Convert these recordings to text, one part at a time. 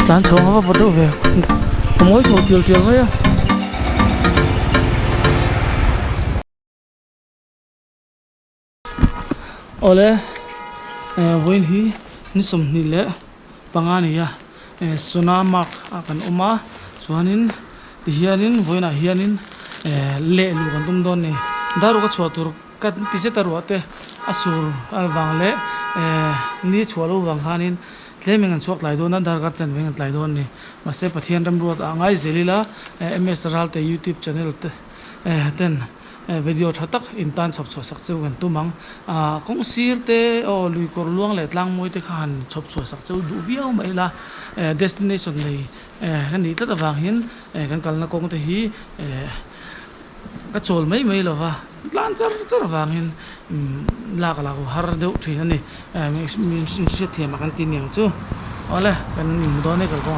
Lan chong hava bodo ve moi cho tiel tiel mai ole voin hi nisum ni le pangani ya suna mak akan uma chuanin hianin voina hianin le lu kan tum don ni daru ka chhuatur kan ti se taru ate asur alwang le ni chhualo wang hanin tleming an chuak lai don dar gar chan weng lai don ni mase pathian ram ruat angai zelila ms ral te youtube channel te ten video thatak intan chop chho sak cheu kan tumang kong sir te o lui kor luang le tlang moi te khan chop chho sak cheu du viau mai la destination nei kan ni ta wang hin kan kalna kong te hi ka chol mai mai lo wa lan char char wang hin la ka la ko har deu thin ani min sin se thiam kan tin yang chu ole kan nim do ne kal ko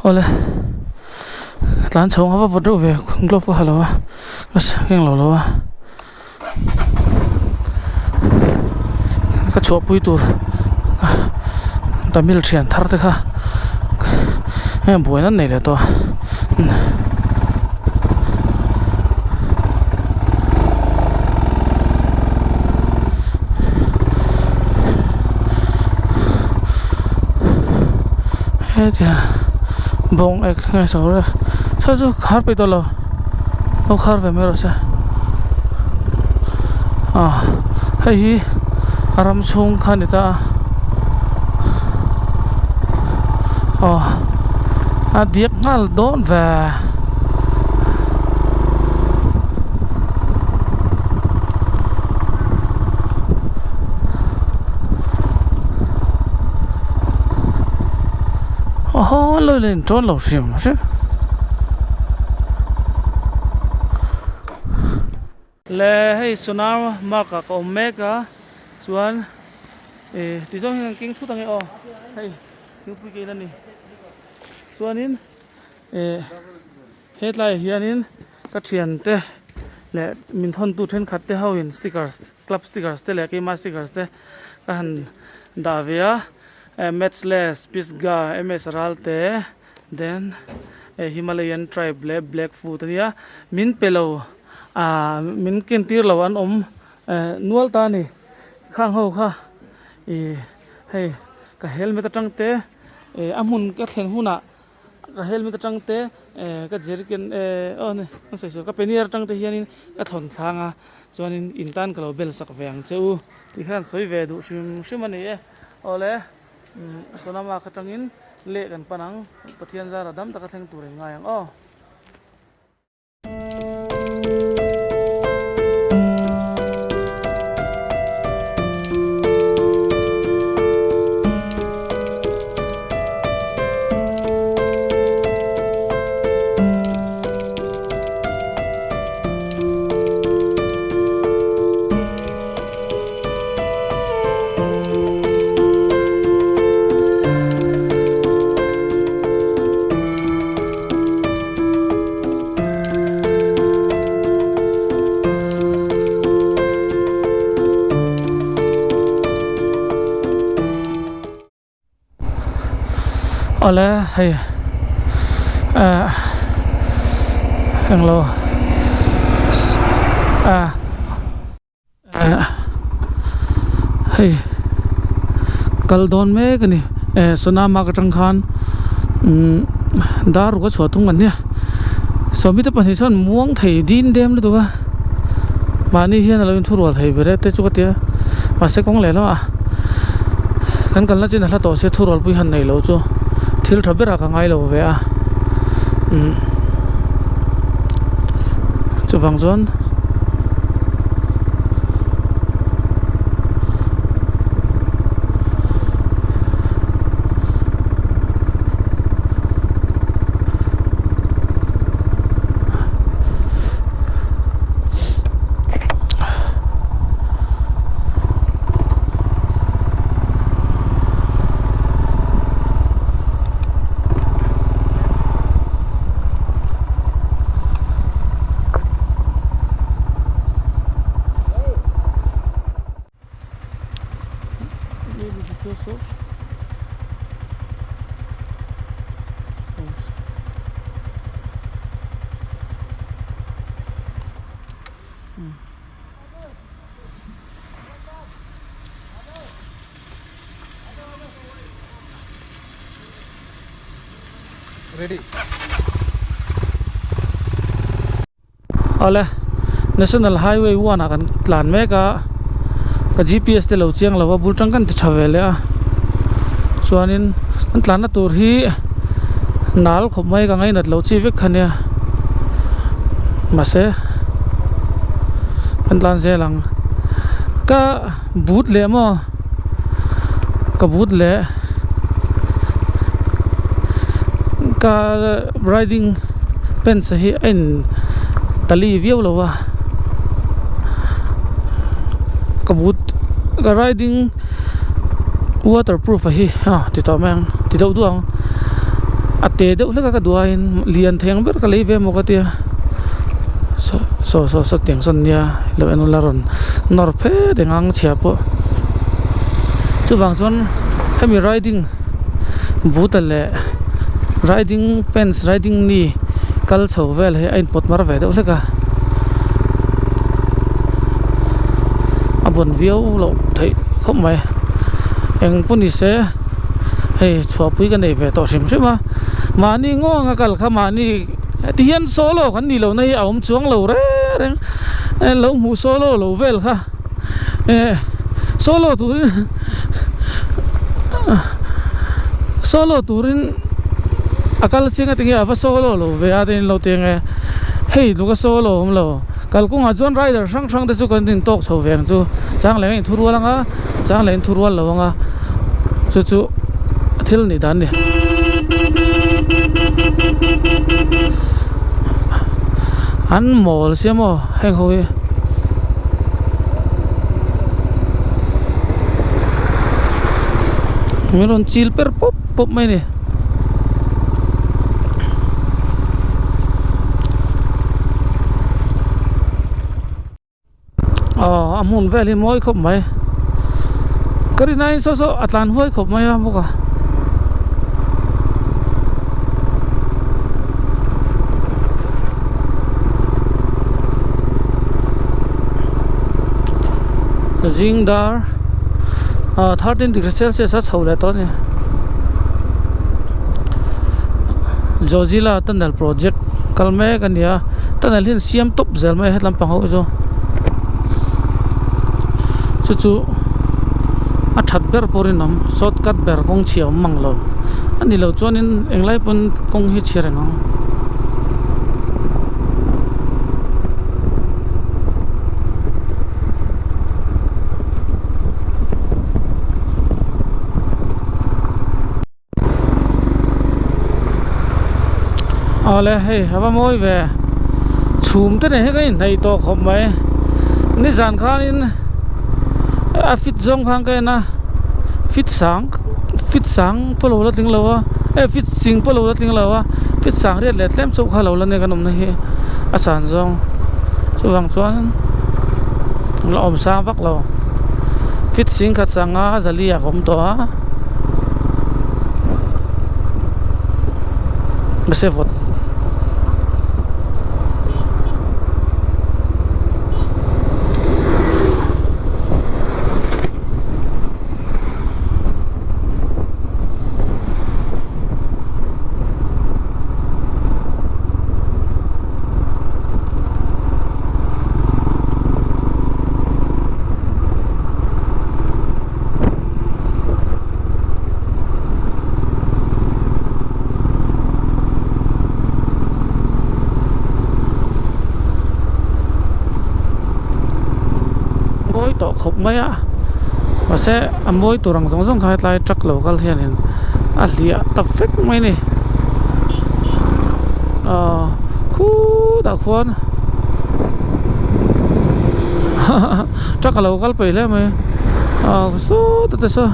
ole lan chong hava bodo ve glov ko halawa bas heng lo lo ka chop pui tur tamil thian thar te kha em buena nei le to he ja bong ek ngai so ra sao khar pe to lo khar ve mero sa hei aram chung khan ta diak ngal don ve lo lên trốn lẩu xỉm chứ le hay sonar marka ko omega chuan ti zo hing king thu tang e hey thu pu ke lani chuanin headline hianin ka thian te le min thon tu then khat te hawin stickers club stickers te le ke ma stickers te ka han davia matchless pisga ms ralte then Himalayan tribe le blackfoot ania min pelo min kentir lo an nual ta ni khang ho kha hey ka helmet atang te amun ka thlen huna ka helmet atang te ka jerken ne sai so ka penier atang te hianin ka thon thanga chuanin intan kalo bel sak veng cheu ti khan soi ve du shim ani ole sonama khatangin le kan panang pathian zara dam ta ka thleng tur ngai ang ole hey hello hey kal don me kani sonama ka tang khan dar ko chhotung an ne somi ta pani son muang thei din dem lu ka mani hian lo in thurol thei bere te chu ka te ma se kong le lo kan kal na chin hla to se thurol pui han nei lo chu thil thabera ka ngai lo ve chu wang zon so Ready. Ole National Highway 1 akan tlan me ka GPS te lo chiang lo bul tang kan ti thawele a chuanin an tlan na tur hi nal khop mai ka ngai nat lo chi vek khania mase an tlan se lang ka but le mo ka but le ka riding pants hi in tali viau lo wa ka but ka riding waterproof hi ti to mang ti do duang ate de ula ka duain lian theng ber ka leive mo ka tia so tiang son nia lo en la ron nor phe de ngang chhia po chu wang chon hemi riding but le riding pants riding ni kal chho vel he ain pot mar ve de ula ka abon viau lo thei khom mai eng puni se hey chua pui ka nei ve to sim sima mani ngo nga kal kha mani tian solo khan ni lo nei aum chuang lo re reng lo mu solo lo vel kha solo turin akal chinga tingi ava solo lo ve adin lo tenge hey lu ka solo hom lo kal kung a John Rider sang sang te chu kan ding tok chho veng chu chang leng thurwa langa chang leng thurwa lo nga chu thil ni dan ni an mol siamo heng hoi miron chil per pop mai ni amun vel hi moi khop mai kari nai so atlan hoi khop mai ma ka Jingdar 13 degrees Celsius a chho le to ni Jojila Tunnel project kalme kania tunnel hin siam top zel mai hetlam pang ho zo chu a that ber porinam shortcut ber kong chiam manglo ani lo chonin englai pun kong hi chireng ole hey haba moi ve chum te ne he kai nei to khom mai ni jan khanin a fit zong khang kai na fit sang polo la ting lawa fit sing polo la ting lawa fit sang re le tlem chok khalo la ne kanom na he asan zong chuwang chuan la om sa vak lo fit sing khat sanga zalia kom to a bese vot to khop mai a ma se amoi turang zong khai tlai truck local hianin a lia ta fek mai ni khu da khon truck local pele mai so ta so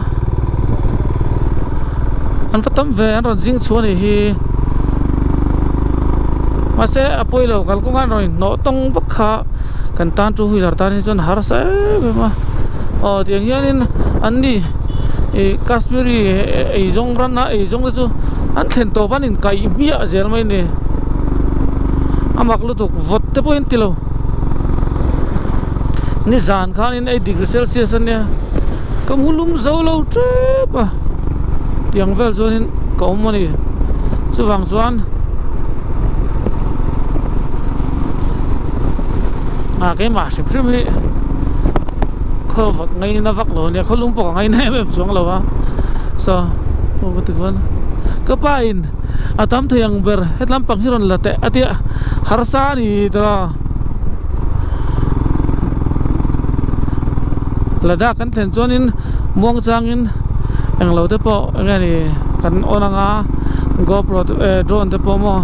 an fatam ve an ron jing chuani hi ma se apoi local ko ngan roi no tong bakha kan tan tu hui lar tan chon har sa ma tiang hianin anni Kashmiri ei jong ran na ei jong chu an thlen to banin kai mia zel mai ni amak lu tuk vot te point tilo ni zan khan in 8 degree Celsius ania kamulum zolo trepa tiang vel zonin kaumani chuwang chuan cái mà sip sip hi kho vak ngay na vak lo nia kholum po ngay na em chuang lo wa so o tu kon ka pain atam thayang ber hetlam pang hiron late atia harsa ni tra lada kan then chonin muang changin ang lo te po ngani kan onanga GoPro drone te po mo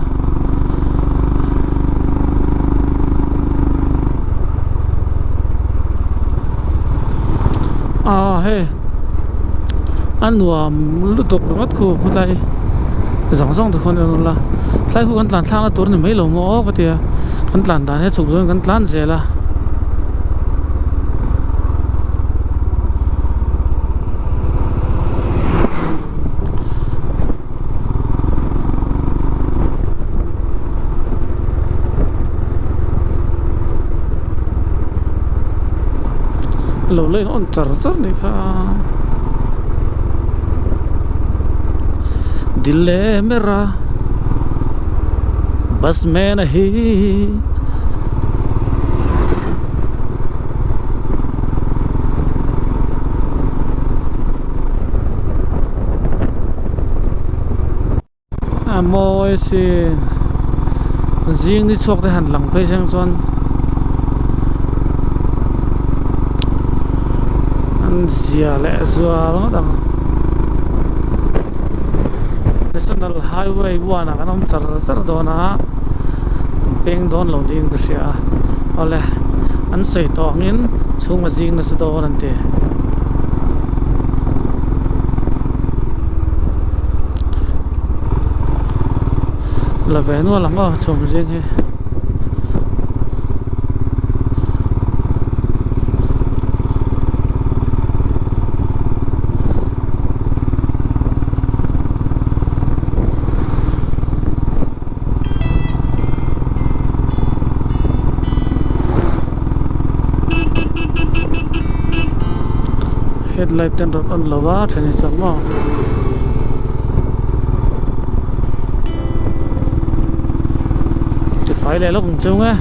hey anh nuam lutok mat khu khu lai zong zong tu khon la lai khu kan tlan thang la tur ni mai lo mo ka tia kan tlan dan he chuk zon kan tlan zela lo lên on char char ni kha dille mera bas mein nahi moi si jing ni chok te han lang phai sang chon zia le zual dang national highway wana kanom char char dona peng don lo ding ka sia ole an sei to ngin chunga jing na se do nan te la ve no lang o chum jing he headlight ten rot on lawa thani changma thì phải là lúc chung á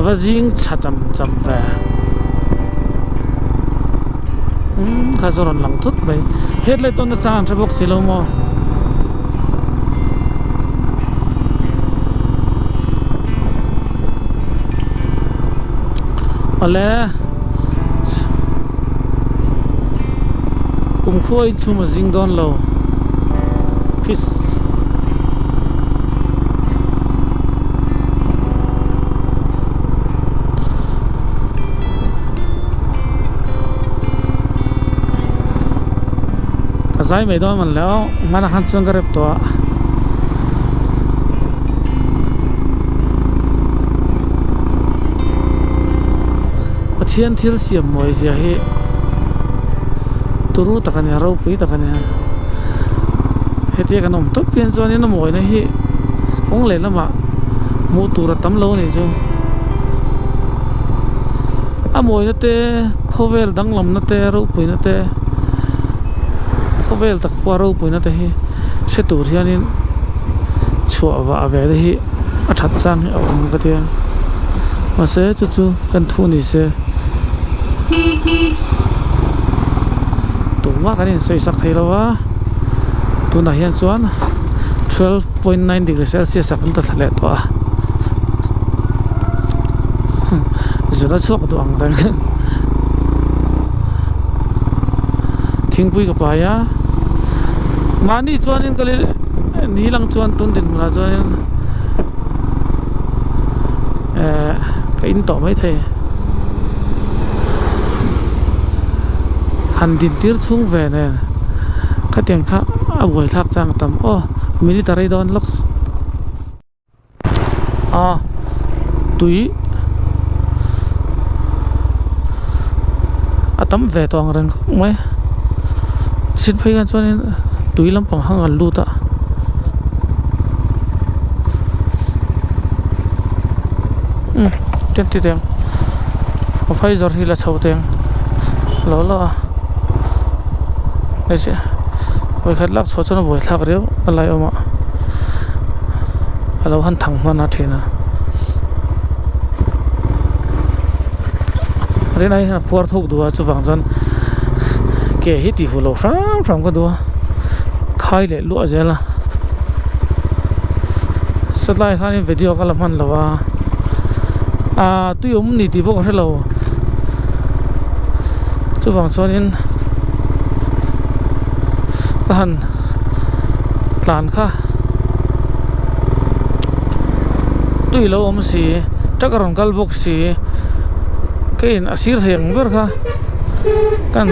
và riêng chặt chậm chậm về khá rồi lắm chút vậy hết lại tôi đã sang cho bốc xí lâu mà ale cùng khôi chu mà riêng đón lâu peace sai mấy đó mình léo mà nó khăn chân cái rệp to và thiên thiên xiêm mồi gì hết turu ta cái này rau pui ta cái này hết cái cái nồng tốt biến cho nên nó mồi này hết cũng lên lắm mà mua turu tắm lâu này chứ à mồi nó tê khô về đắng lắm nó tê rau pui nó tê vel tak paro puina te hi se tur hianin chhuwa wa ve hi a that chang hi om ka tia ma se chu chu kan thu ni se tu ma kan in sei sak thei lawa tu na hian chuan 12.9 degrees Celsius kan ta thale to a zura chhuak du ang dang thing pui ka pa ya mani chuan in kali ni lang chuan tun din na chuan ka in to mai the han din tir chung ve ne kha tiang kha a boi thak chang tam o military don locks tui atam ve tong ren mai sit phai gan chuan tui lampang hang al lu ta ten ti teng o phai zor hi la chho teng lo lo ne se oi khat lak chho chon boi thak reu alai oma alo han thang ma na thena re nai ha puar thok duwa chu wang jan ke hi ti hu lo ram ram ka duwa khai le lu ajela satlai khan video kala man lawa tu yom ni ti bo ka lo chu wang chuan in han tlan kha tui lo om si takaron kal bok si kein asir theng ber kha kan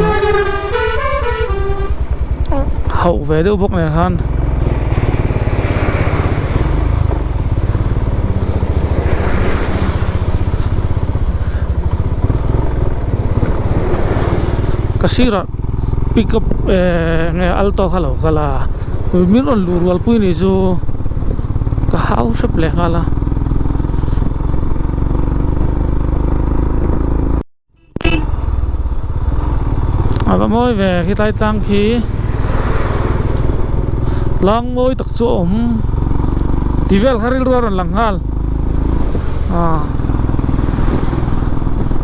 hậu về đâu bốc này khan kasira pick up nghe alto khalo kala min on lurwal pui ni zo ka hau sep le kala aba moi về khi tai tang khi lang moi tak chu tivel kharil ro lang hal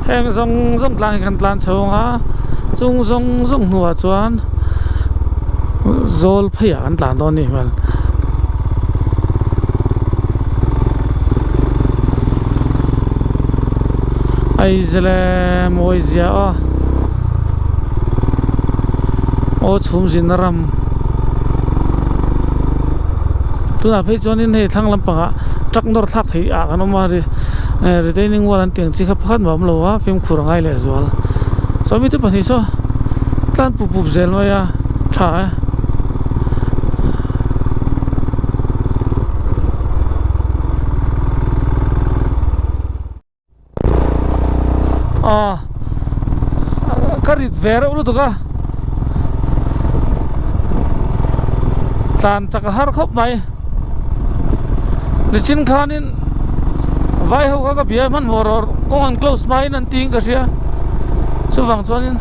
heng zong zong tlang kan tlan chonga chung zong zong nuwa chuan zol phaya an tlan don ni mal ai zele moi zia o chhum jin ram tuna phei chonin hei thang lampanga trak nor thak thei a kan ma ri retaining wall an tiang chi kha phan bam lo wa phim khurangai le zwal so mi te pani so tlan pu pu zel ma ya tha karit vera ulu to ka tlan chaka har khop mai lichin khanin vai ho ka bia man horor kong close mai nan ting ka sia chuwang chuanin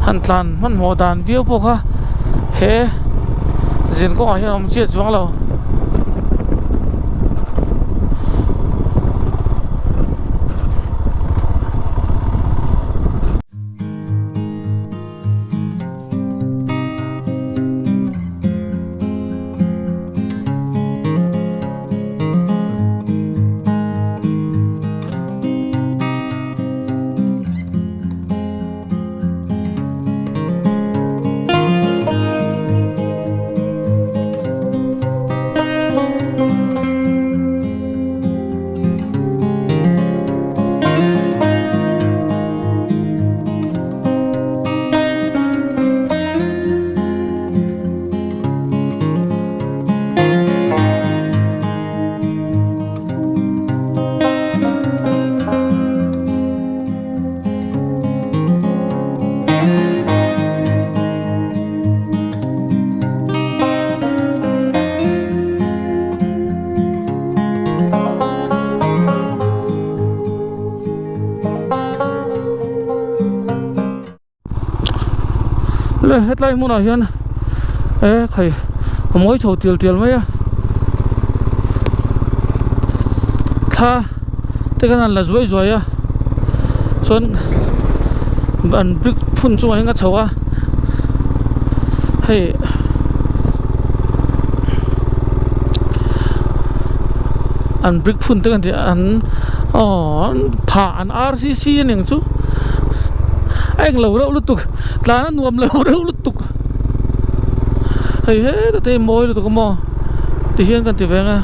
han tlan man mo dan view po kha he zin ko a hian che chuang lo le hetlai mun a hian khai moi chho til mai a tha te kan la zoi zoi a chon ban brick phun chu hinga chowa hei an brick phun te kan ti an pha an RCC ning chu anh lâu đâu lúc tục là nó nuông lâu đâu lúc tục hay hết là thấy môi rồi có mò thì hiện cần chỉ về nghe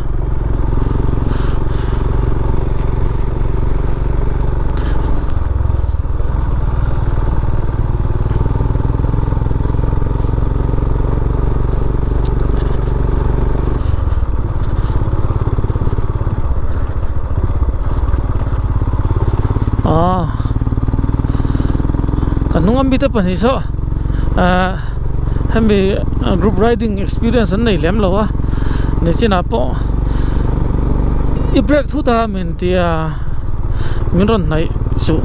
kan nungam bita pani so hemi group riding experience an nei lem lowa ni china po I break thu ta min tia min ron nai su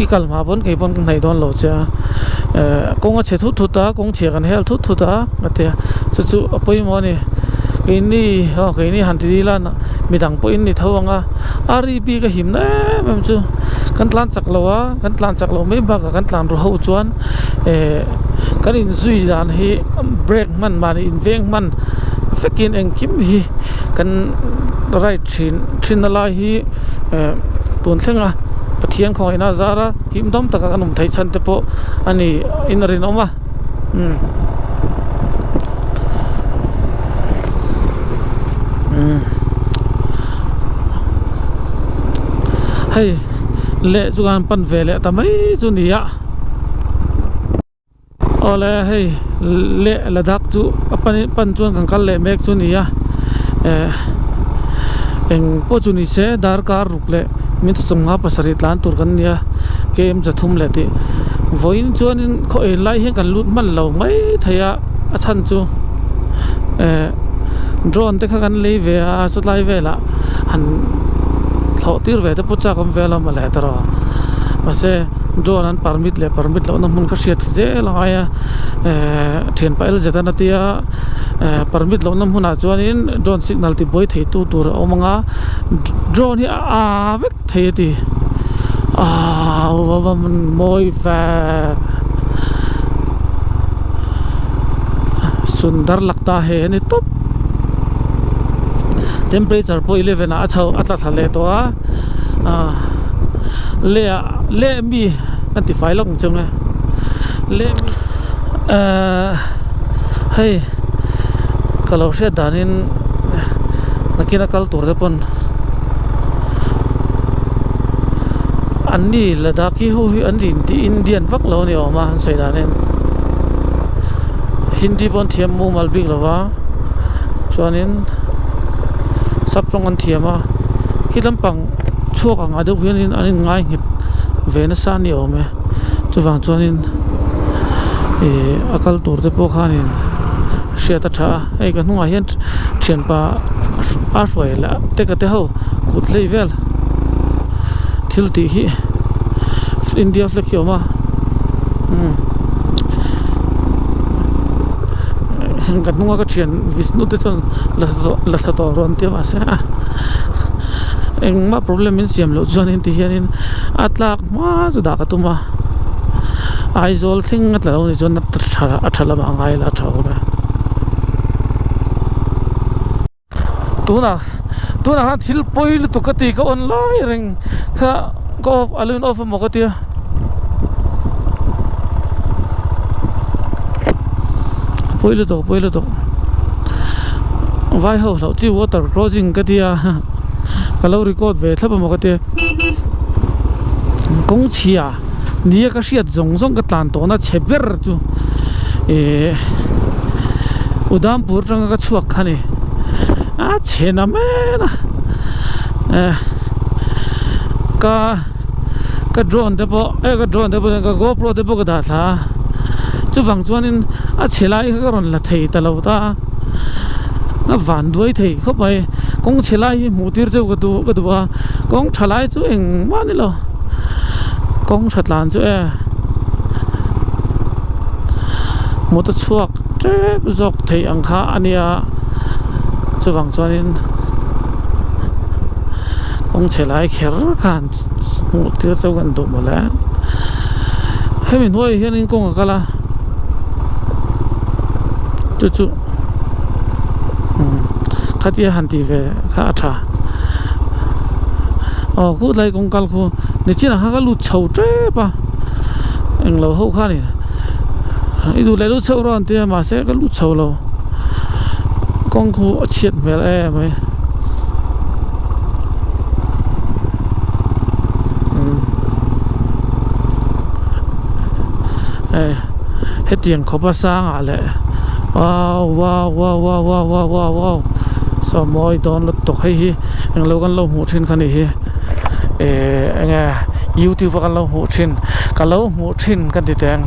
ikal ma bon ke bon nai don lo cha kong a che thu thu ta kong che kan hel thu thu ta atia chu chu apoi mo ni ke ni han ti la na mi dang po in ni thawanga ari bi ka him na mem chu kan tlan chak lowa kan tlan chak lo me ba ka kan tlan ro ho chuan kan in zui dan hi break man man in veng man fekin eng kim hi kan right thin la hi tun thlenga pathian khoi na zara him dom taka kanum thai chan te po ani in rin oma hey le chuan pan vele tamai chu ni ya ole hey le ladak chu pan chuan kan kal le mek chu ni ya eng po chu ni se dar kar rukle min sunga pasari tlan tur kan nia kem jathum le ti voin chuan in kho e lai he kan lut man lo mai thaya a chan chu drone te kha kan le ve a so lai ve la han thlo tir ve te pucha kam ve la ma le tara mase drone an permit lo na mun ka siat je la ya then pa el zeta na tia permit lo na mun a chuan in drone signal ti boi thei tu tur omanga drone hi a vek thei ti wa man moi va sundar lagta hai ani top temperature po 11 a chho atla thale to le mi anti file long chung le hey kalau she danin nakina kal tur de pon anni ladaki ho hi andin ti indian vak lo ni oma han sei danin hindi bon thiam mu malbing lawa chuanin sapchong an thiama khilampang chuak anga de huanin anin ngai hip vena sa ni ome chuwang chuanin akal tur te po khanin siata tha ei ka hnunga hian thian pa a roi la te ka te ho kut lei vel thil ti hi India flag hi oma kan hnunga ka thian Vishnu te chon la tha to ron te ma se eng ma problem in siam lo chuanin ti hianin atlak ma chu da ka tuma aizol thing atla lo ni chon athala ma ngai la tha ome tuna ha thil poil tu ka ti ka online ring kha ko alun of mo ka ti poil to vai ho lo chi water crossing ka ti kalau record ve thapa mo ka ti kong chia nia ka siat zong ka tlan to na cheber chu Udhampur rang ka chuak khani chena mena ka drone de bo ka GoPro de bo ka da tha chu wang chuanin chelai ka ron la thei ta lo ta na van duai thei kho bai kong chelai mu tir cheu ka du ba kong thalai chu eng ma ni lo kong thatlan chu mo ta chuak tre zok thei ang kha ania chuwang chuanin kong chelai kher khan mu tir cheu kan du mala hemi noi hianin kong kala chu khatia hanti ve kha tha khu lai kong kal khu ni china ha ka lu chau tre pa eng lo ho kha ni i du lai lu chau ron te ma se ka lu chau lo kong khu chiat mel mai hetiang khopa sang ale wow so moi don lo to hi eng lo kan lo mu thin khani hi enge YouTube kan lo mu thin kan lo mu thin kan ti teng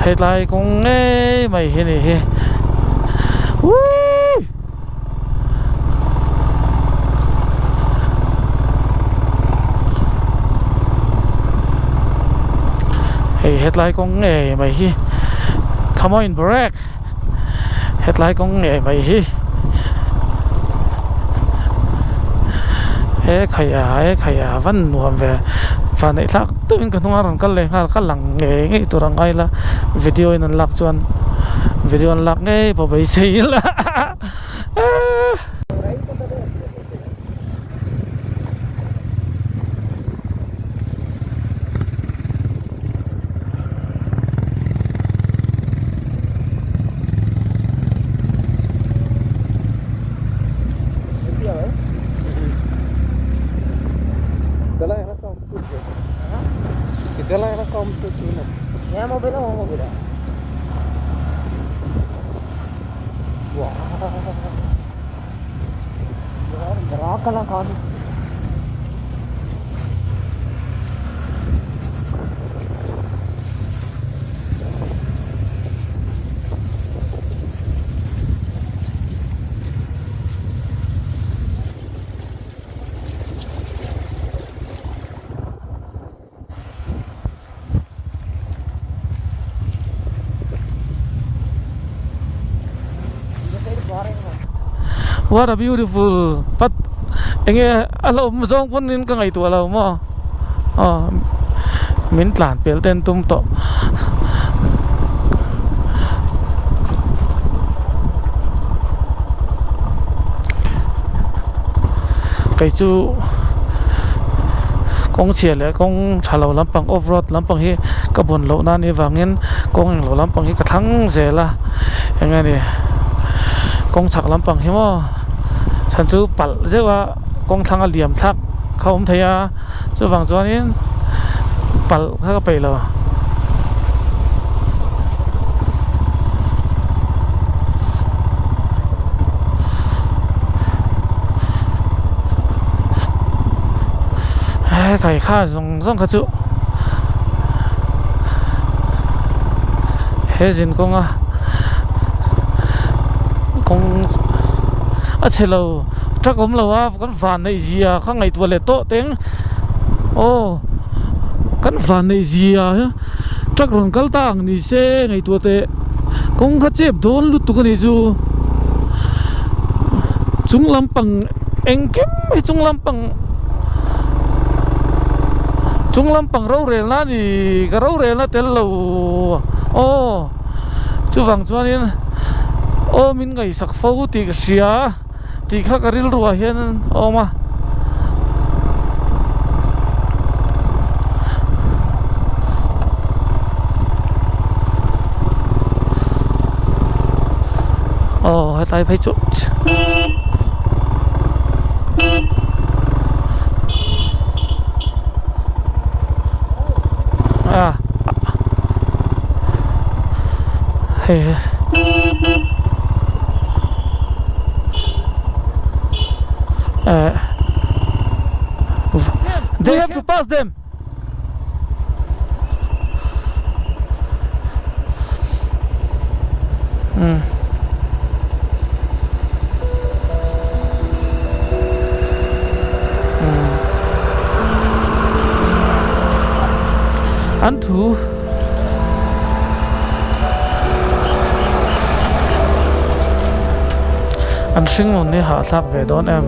headline kong nghe mày hi ni hi hey headline kong nghe mày hi come on break headline kong nghe mày hi khaya văn nuam về và này thắc tự nhiên cái thằng rằng cái leng cái lằng nghe ngay tụi rằng ai là video nên lạc chuan video lạc ngay bảo vệ gì là Itulah yang kaum cuci. Ya mobil lah mobil. Wah. Berapa lah kau? What a beautiful but enge alo mzong punin ka ngai tu alo mo min tlan pel ten tum to kai chu kong chia le kong chalo lampang off road lampang hi ka bon lo na ni wangin kong lo lampang hi ka thang zela enga ni kong chak lampang hi mo chan chu pal zewa kong thanga liam thak khom thaya chu wang chuanin pal kha ka peilo kai kha zong kha chu he jin kong a kong chelo trắc ốm lâu á con phản này gì à không ngày tuần lệ tốt tiếng con phản này gì à trắc rồi cái tang này xe ngày tuần tệ cũng khát chép đốn lút tụ cái này dù chúng làm bằng anh kiếm hay chúng làm bằng rau rền lá thì cái rau rền lá tên lâu chú vàng cho nên mình ngày sắc phâu thì cái gì à thì khác cái rìu rùa hiền mà hai tay phải chốt hey they have to pass them. Anh thu anh sinh một nơi hạ thác về đón em.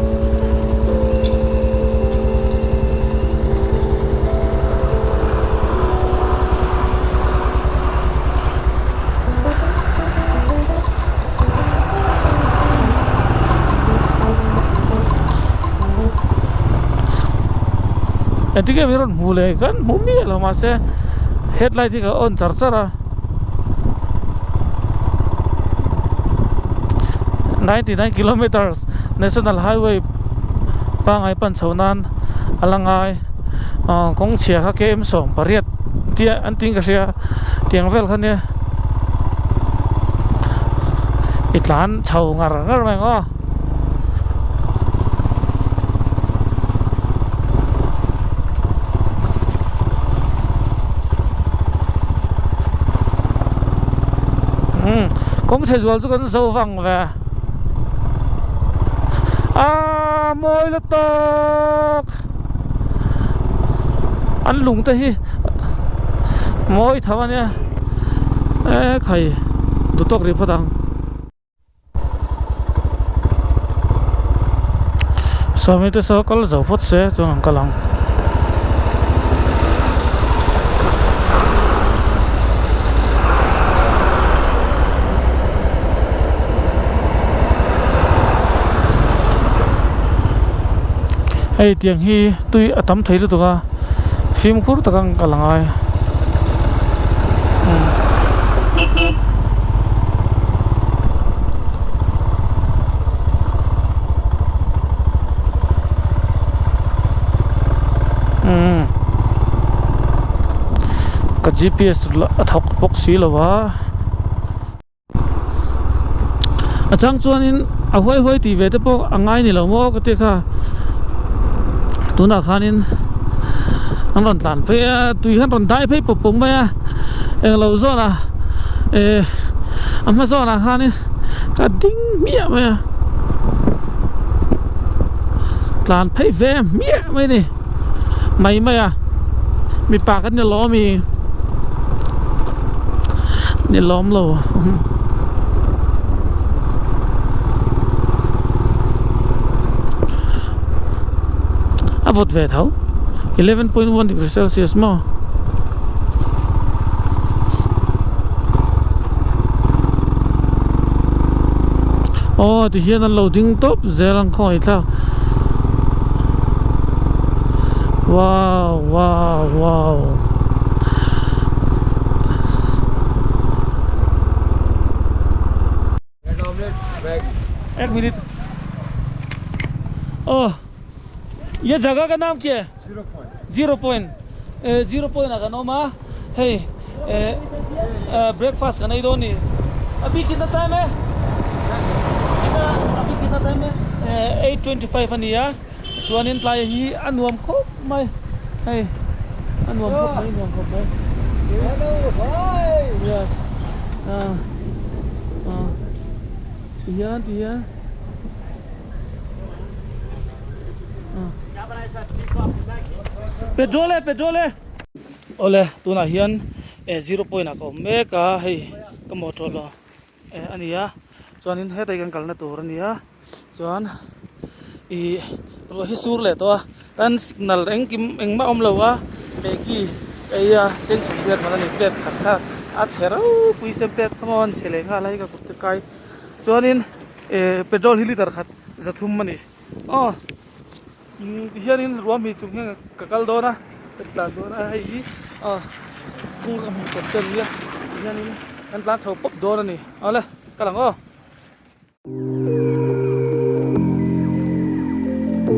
Nanti kan miron mulai kan mumi lah masa headlight itu on charger 99 kilometers national highway pangai pan chaunan alangai kong chia kha kem som pariat tia anting ka sia tiang vel khane itlan chau ngar mai ngo cũng sẽ ruột con sâu vàng về môi là tóc ăn lùng tay môi thằng anh nhá khay tụt tóc đi phát tăng sau mấy cái sau có dầu phốt xe cho anh cả lòng hey tiếng hi tôi tắm thấy được tụi phim khúc tụi con cả lòng ai cái GPS là thọc bốc xí là vả chẳng chuan in hoi hoi thì về tới bộ ngay này là mua cái tiệc ha tu nào khanin anh còn tàn phê tùy hắn còn đại phê bộc bùng mày em lâu rồi là anh mà rồi là khanin cả đinh mía mày tàn phê về mía mày này mày mi pạc cái nhà ló mi nhà lóm lâu vượt về thấu 11.1 degrees Celsius mà thì hiện là loading top dễ lắm khỏi thao wow एक मिनट ये जगह का नाम क्या है 0 point 0 point का नाम है ब्रेकफास्ट का नहीं दो नहीं अभी कितना टाइम है अभी कितना टाइम है 8:25 अनि या chuanin tlai hi anuam khop mai hey anuam khop mai yes dia petrol ole tuna hian 0 point a ko me ka hei ka motor lo ania chuanin hetai kan kalna tur ania chuan ro hi sur le to kan signal eng kim eng ma om lowa meki eya cheng sum pet mana ni pet khat a chero pui sem pet kamon chele nga lai ka kut kai chuanin petrol hi liter khat zathum mani hianin ruam hi chung heng kakal dona tlan dona hei hi kung kam chot ten ya hianin an plan chho pop dona ni ale kalang